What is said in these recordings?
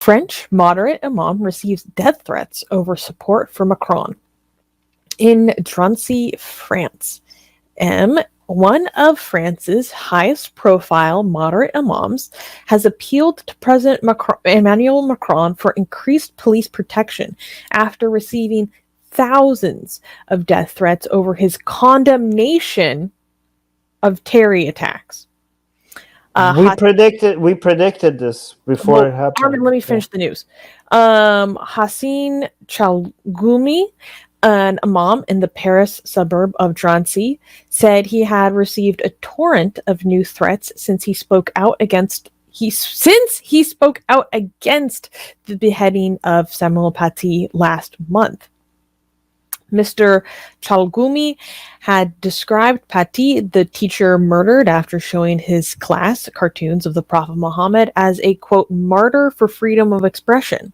French moderate imam receives death threats over support for Macron. In Drancy, France, one of France's highest profile moderate imams has appealed to President Emmanuel Macron for increased police protection after receiving thousands of death threats over his condemnation of terror attacks. We predicted this before it happened. Armin, let me finish the news. Hassen Chalghoumi, an imam in the Paris suburb of Drancy, said he had received a torrent of new threats since he spoke out against the beheading of Samuel Paty last month. Mr. Chalghoumi had described Paty, the teacher murdered after showing his class cartoons of the Prophet Muhammad, as a, quote, martyr for freedom of expression.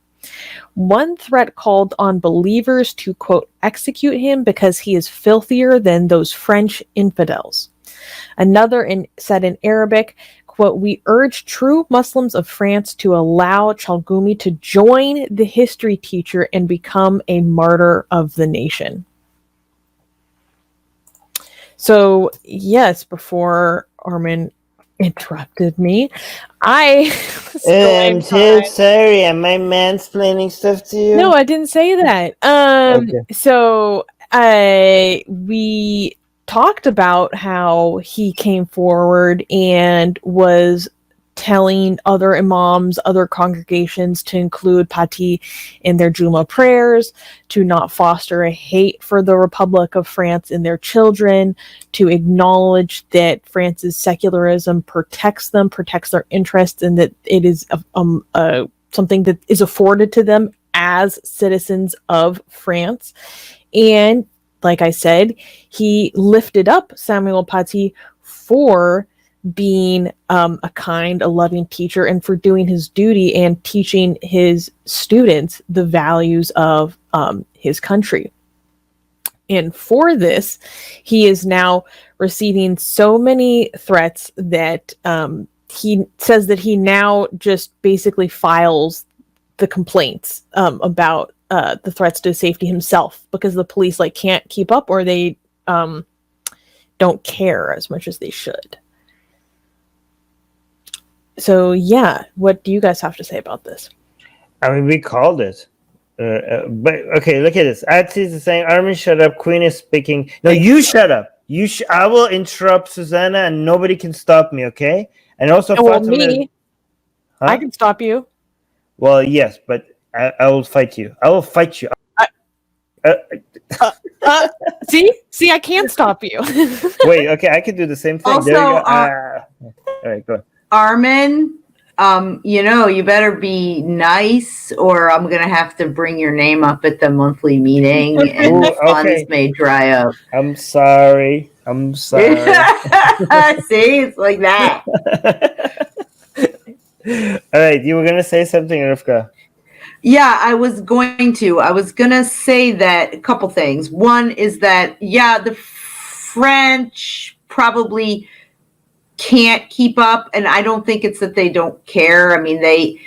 One threat called on believers to, quote, execute him because he is filthier than those French infidels. Another said in Arabic, quote, we urge true Muslims of France to allow Chalghoumi to join the history teacher and become a martyr of the nation. So, yes, before Armin interrupted me, I'm sorry, am I mansplaining stuff to you? No, I didn't say that. Okay. So, we talked about how he came forward and was telling other imams, other congregations to include Paty in their Juma prayers, to not foster a hate for the Republic of France in their children, to acknowledge that France's secularism protects their interests, and that it is something that is afforded to them as citizens of France. And like I said, he lifted up Samuel Paty for being a kind, a loving teacher, and for doing his duty and teaching his students the values of his country. And for this, he is now receiving so many threats that he says that he now just basically files the complaints about the threats to safety himself, because the police can't keep up, or they don't care as much as they should. So yeah, what do you guys have to say about this? I mean, we called it. But okay, look at this. Atheist is saying, Armin, shut up. Queen is speaking. No, you shut up. I will interrupt Susanna, and nobody can stop me, okay? And also, me. Huh? I can stop you. Well, yes, but I will fight you. I will fight you. See, I can't stop you. Wait, okay, I can do the same thing. Also, there you go. All right, go. Armin, you better be nice, or I'm gonna have to bring your name up at the monthly meeting, and the funds may dry up. I'm sorry. See, it's like that. All right, you were gonna say something, Rivka. Yeah, I was gonna say that a couple things. One is that, the French probably can't keep up, and I don't think it's that they don't care. I mean, they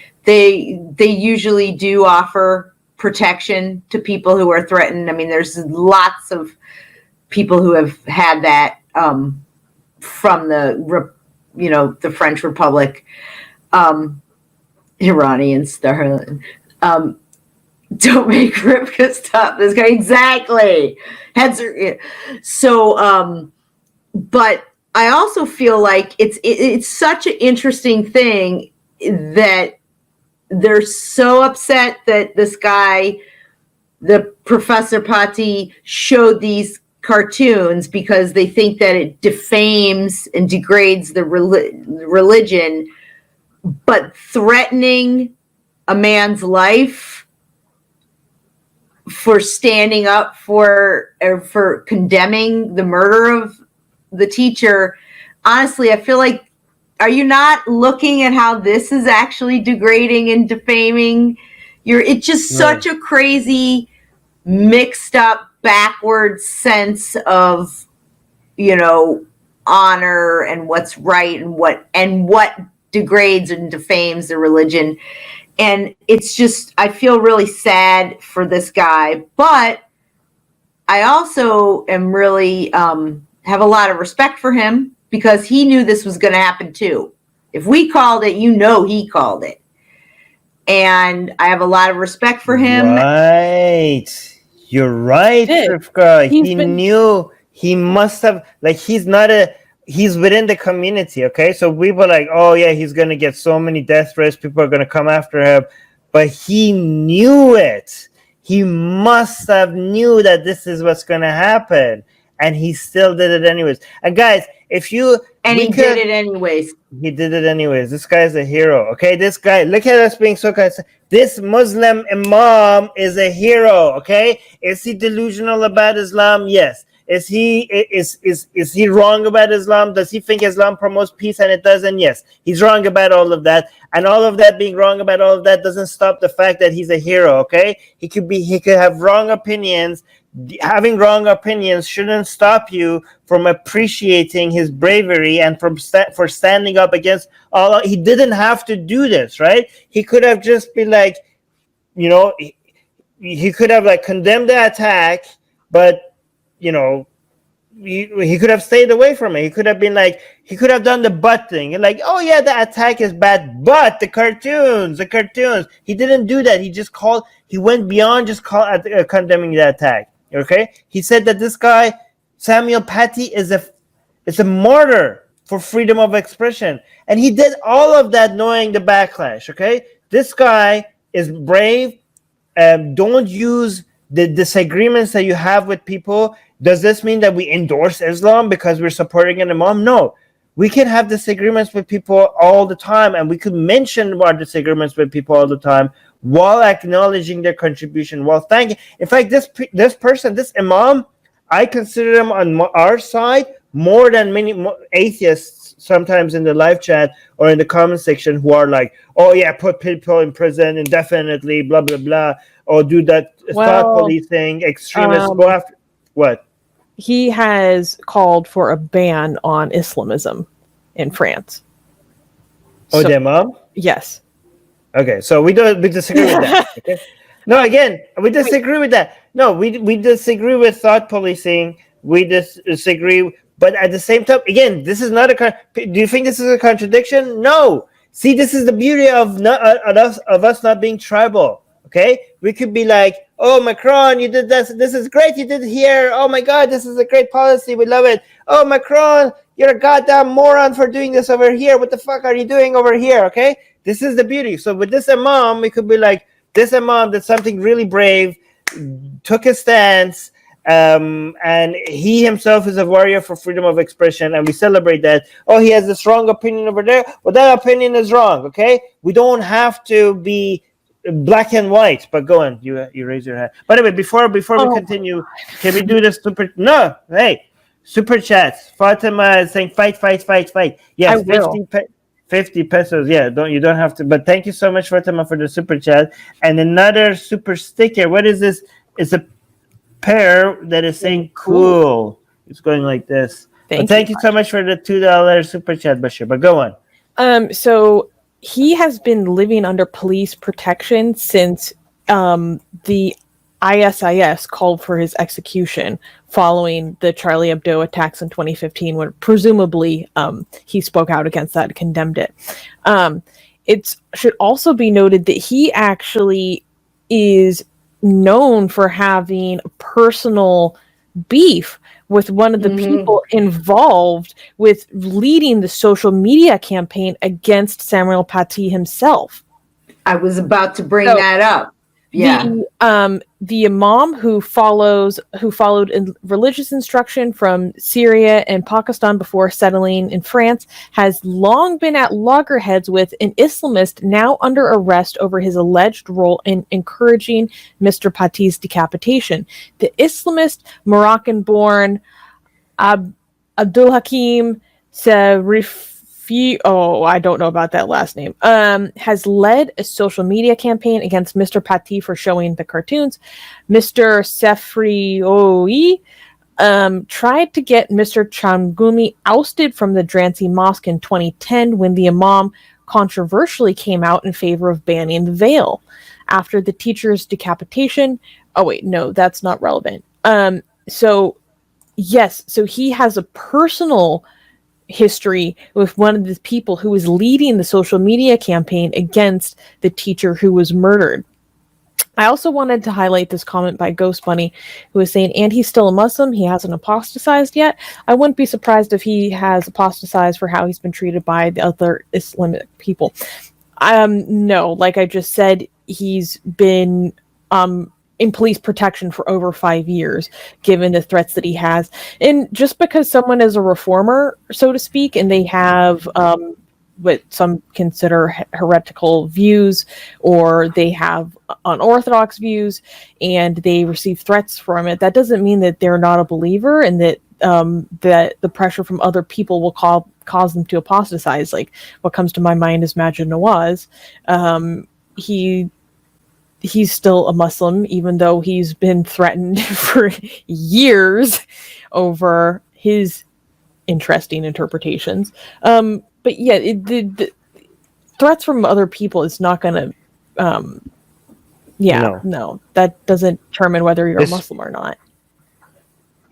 usually do offer protection to people who are threatened. I mean, there's lots of people who have had that from the French Republic, Iranians, Starlin. Don't make Rivka stop this guy. Exactly. So, but I also feel like it's such an interesting thing that they're so upset that this guy, the Professor Paty, showed these cartoons because they think that it defames and degrades the religion, but threatening a man's life for standing up for condemning the murder of the teacher. Honestly, I feel like, are you not looking at how this is actually degrading and defaming? It's just such a crazy, mixed up, backward sense of, honor and what's right and what degrades and defames the religion. And it's just, I feel really sad for this guy, but I also am really have a lot of respect for him because he knew this was going to happen too. If we called it, he called it. And I have a lot of respect for him. Right. You're right, Rivka. He knew. He must have, like, he's within the community, okay? So we were like, oh yeah, he's going to get so many death threats. People are going to come after him. But he knew it. He must have knew that this is what's going to happen. And he still did it anyways. And guys, did it anyways. He did it anyways. This guy's a hero, okay? This guy, look at us being so kind. This Muslim imam is a hero, okay? Is he delusional about Islam? Yes. Is he wrong about Islam? Does he think Islam promotes peace and it doesn't? Yes. He's wrong about all of that. And all of that, being wrong about all of that, doesn't stop the fact that he's a hero, okay? He could have wrong opinions. Having wrong opinions shouldn't stop you from appreciating his bravery and for standing up against all. He didn't have to do this, right? He could have just been like, he could have like condemned the attack, but he could have stayed away from it. He could have been like, he could have done the but thing and like, oh yeah, the attack is bad, but the cartoons. He didn't do that. He went beyond just condemning the attack. Okay, he said that this guy Samuel Paty is a martyr for freedom of expression, and he did all of that knowing the backlash. Okay, this guy is brave. Don't use the disagreements that you have with people. Does this mean that we endorse Islam because we're supporting an imam? No. We can have disagreements with people all the time, and we could mention our disagreements with people all the time while acknowledging their contribution, while thanking. In fact, this imam, I consider him on our side more than many atheists sometimes in the live chat or in the comment section who are like, oh yeah, put people in prison indefinitely, blah, blah, blah, or do that thought policing, extremists, go after. What? He has called for a ban on Islamism in France. Oh, the imam? Yes. Okay, so we disagree with that. Okay? No, again, we disagree with that. No, we disagree with thought policing. We disagree, but at the same time, again, this is not do you think this is a contradiction? No. See, this is the beauty of us not being tribal. Okay, we could be like, oh, Macron, you did this. This is great. You did it here. Oh my God, this is a great policy. We love it. Oh, Macron, you're a goddamn moron for doing this over here. What the fuck are you doing over here? Okay, this is the beauty. So with this imam, we could be like, this imam did something really brave, took a stance, and he himself is a warrior for freedom of expression, and we celebrate that. Oh, he has this wrong opinion over there. Well, that opinion is wrong. Okay, we don't have to be black and white, but go on. You raise your hand. By the way, before we continue, can we do this super chats? Fatima is saying fight. Yes, 50 pesos. Yeah, you don't have to. But thank you so much, Fatima, for the super chat. And another super sticker. What is this? It's a pair that is saying cool. It's going like this. Thank you so much for the $2 super chat, Bashir. But go on. So he has been living under police protection since the ISIS called for his execution following the Charlie Hebdo attacks in 2015, when presumably he spoke out against that and condemned it. It should also be noted that he actually is known for having personal beef with one of the people involved with leading the social media campaign against Samuel Paty himself. I was about to bring that up. Yeah. The imam who followed in religious instruction from Syria and Pakistan before settling in France has long been at loggerheads with an Islamist now under arrest over his alleged role in encouraging Mr. Paty's decapitation. The Islamist, Moroccan-born Abdul Hakim Sarif, I don't know about that last name, has led a social media campaign against Mr. Paty for showing the cartoons. Mr. Sefrioui tried to get Mr. Chalghoumi ousted from the Drancy Mosque in 2010 when the imam controversially came out in favor of banning the veil after the teacher's decapitation. Oh wait, no, that's not relevant. So yes, so he has a personal history with one of the people who was leading the social media campaign against the teacher who was murdered. I also wanted to highlight this comment by Ghost Bunny, who was saying, and he's still a Muslim, he hasn't apostatized yet. I wouldn't be surprised if he has apostatized for how he's been treated by the other Islamic people. No, like I just said, he's been in police protection for over 5 years, given the threats that he has. And just because someone is a reformer, so to speak, and they have what some consider heretical views, or they have unorthodox views, and they receive threats from it, that doesn't mean that they're not a believer, and that that the pressure from other people will cause them to apostatize. Like, what comes to my mind is Majid Nawaz. He's still a Muslim, even though he's been threatened for years over his interesting interpretations. But yeah, the threats from other people is not going to, no, that doesn't determine whether you're a Muslim or not.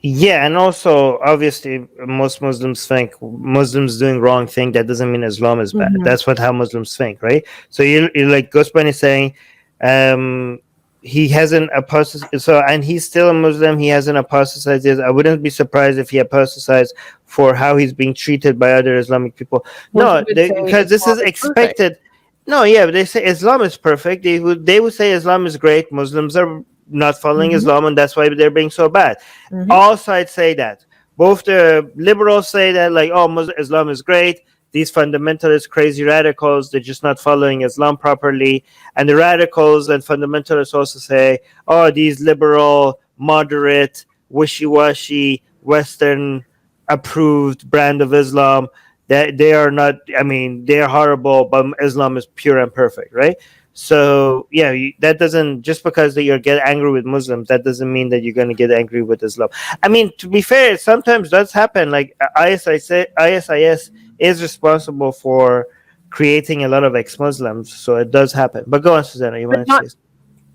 Yeah, and also, obviously, most Muslims think Muslims doing wrong thing. That doesn't mean Islam is bad. That's how Muslims think, right? So you're like Ghost Bunny saying, he hasn't apostatized. So, and he's still a Muslim. He hasn't apostatized yet. I wouldn't be surprised if he apostatized for how he's being treated by other Islamic people. Well, Because this is expected. Perfect. No, yeah, but they say Islam is perfect. They would say Islam is great. Muslims are not following Islam, and that's why they're being so bad. All sides say that. Both the liberals say that, like, oh, Islam is great. These fundamentalist, crazy radicals, they're just not following Islam properly. And the radicals and fundamentalists also say, oh, these liberal, moderate, wishy-washy, Western-approved brand of Islam, they are not, I mean, they're horrible, but Islam is pure and perfect, right? So, yeah, that doesn't, just because that you get angry with Muslims, that doesn't mean that you're going to get angry with Islam. I mean, to be fair, it sometimes does happen. Like, ISIS is responsible for creating a lot of ex-Muslims, so it does happen. But go on, Susanna, you want to say?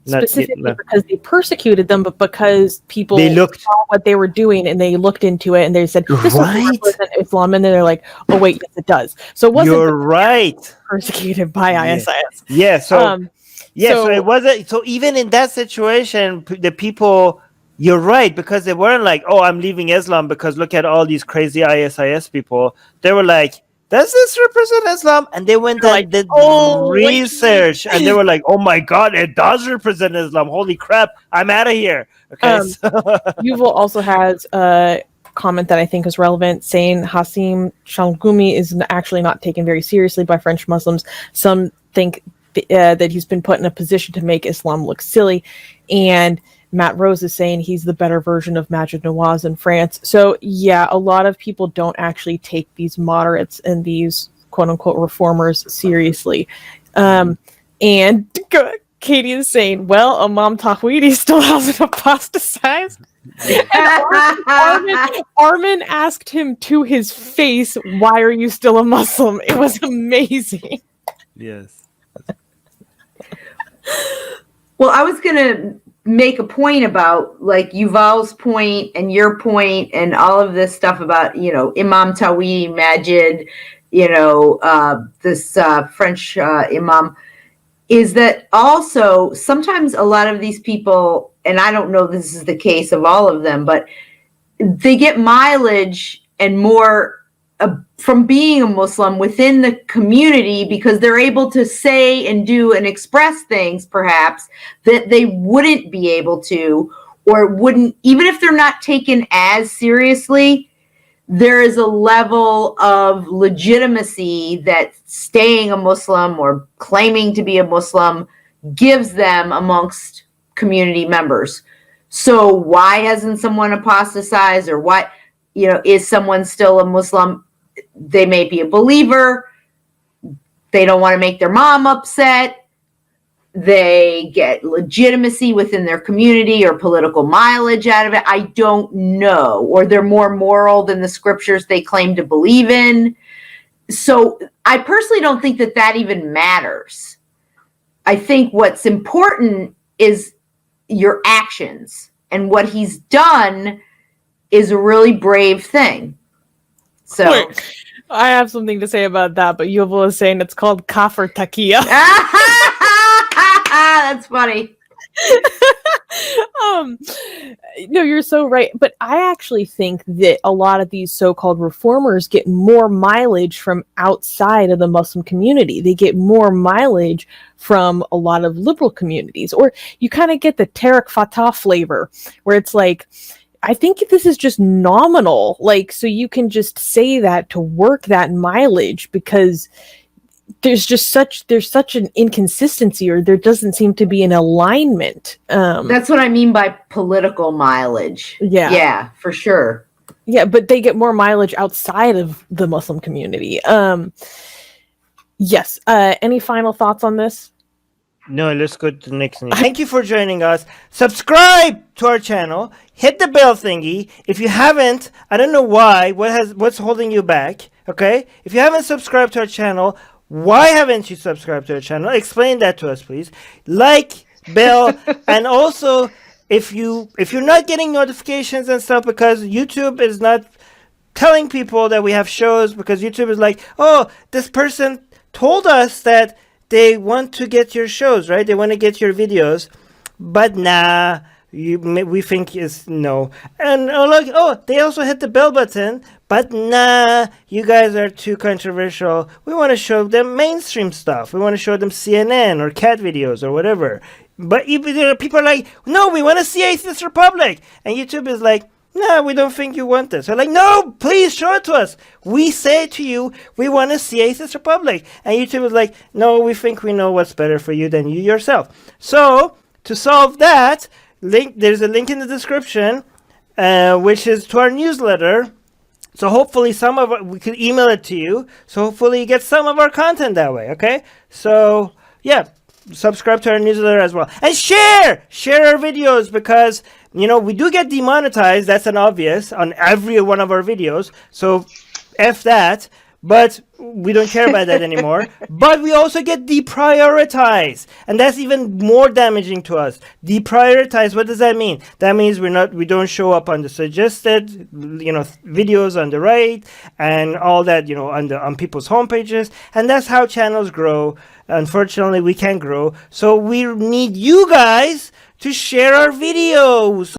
Specifically because they persecuted them, but because people saw what they were doing and they looked into it and they said, this doesn't represent Islam, and then they're like, oh wait, yes it does. So it wasn't You're right. persecuted by ISIS. Yeah, so it wasn't. So even in that situation, the people, you're right, because they weren't like, oh, I'm leaving Islam because look at all these crazy ISIS people. They were like, does this represent Islam? And they went and did research, and they were like, oh my God, it does represent Islam. Holy crap, I'm out of here. Okay. Yuval also has a comment that I think is relevant, saying Hassen Chalghoumi is actually not taken very seriously by French Muslims. Some think that he's been put in a position to make Islam look silly. And Matt Rose is saying he's the better version of Majid Nawaz in France. So yeah, a lot of people don't actually take these moderates and these quote unquote reformers seriously. And Katie is saying, well, Imam Tawhidi still hasn't apostatized. And Armin asked him to his face, why are you still a Muslim? It was amazing. Yes. Well, I was going to make a point about like Yuval's point and your point and all of this stuff about, Imam Tawhidi, Majid, this French Imam, is that also sometimes a lot of these people, and I don't know this is the case of all of them, but they get mileage and more from being a Muslim within the community because they're able to say and do and express things perhaps that they wouldn't be able to, or wouldn't, even if they're not taken as seriously, there is a level of legitimacy that staying a Muslim or claiming to be a Muslim gives them amongst community members. So why hasn't someone apostatized, or what, is someone still a Muslim? They may be a believer. They don't want to make their mom upset. They get legitimacy within their community or political mileage out of it. I don't know. Or they're more moral than the scriptures they claim to believe in. So I personally don't think that even matters. I think what's important is your actions, and what he's done is a really brave thing. So Wait, I have something to say about that, but Yuval is saying it's called kafir takia. That's funny. No, you're so right. But I actually think that a lot of these so-called reformers get more mileage from outside of the Muslim community. They get more mileage from a lot of liberal communities. Or you kind of get the Tariq Fatah flavor, where it's like, I think this is just nominal. Like, so you can just say that to work that mileage, because there's such an inconsistency, or there doesn't seem to be an alignment. That's what I mean by political mileage. Yeah, for sure. Yeah, but they get more mileage outside of the Muslim community. Yes. Any final thoughts on this? No, let's go to the next news. Thank you for joining us. Subscribe to our channel. Hit the bell thingy. If you haven't, I don't know why. What's holding you back? Okay? If you haven't subscribed to our channel, why haven't you subscribed to our channel? Explain that to us, please. Like, bell, and also if you're not getting notifications and stuff because YouTube is not telling people that we have shows, because YouTube is like, oh, this person told us that they want to get your shows, right? They want to get your videos, but nah, we think is no. And they also hit the bell button, but nah, you guys are too controversial. We want to show them mainstream stuff. We want to show them CNN or cat videos or whatever. But even there are people are like, no, we want to see Atheist Republic, and YouTube is like, no, we don't think you want this. We're like, no, please show it to us. We say to you, we want to see Atheist Republic. And YouTube is like, no, we think we know what's better for you than you yourself. So, to solve that, there's a link in the description, which is to our newsletter. So hopefully we could email it to you. So hopefully you get some of our content that way, okay? So, yeah, subscribe to our newsletter as well. And share our videos, because we do get demonetized. That's an obvious on every one of our videos. So F that. But we don't care about that anymore. But we also get deprioritized. And that's even more damaging to us. Deprioritized, what does that mean? That means we don't show up on the suggested, videos on the right and all that, on people's homepages. And that's how channels grow. Unfortunately, we can't grow. So we need you guys to share our videos.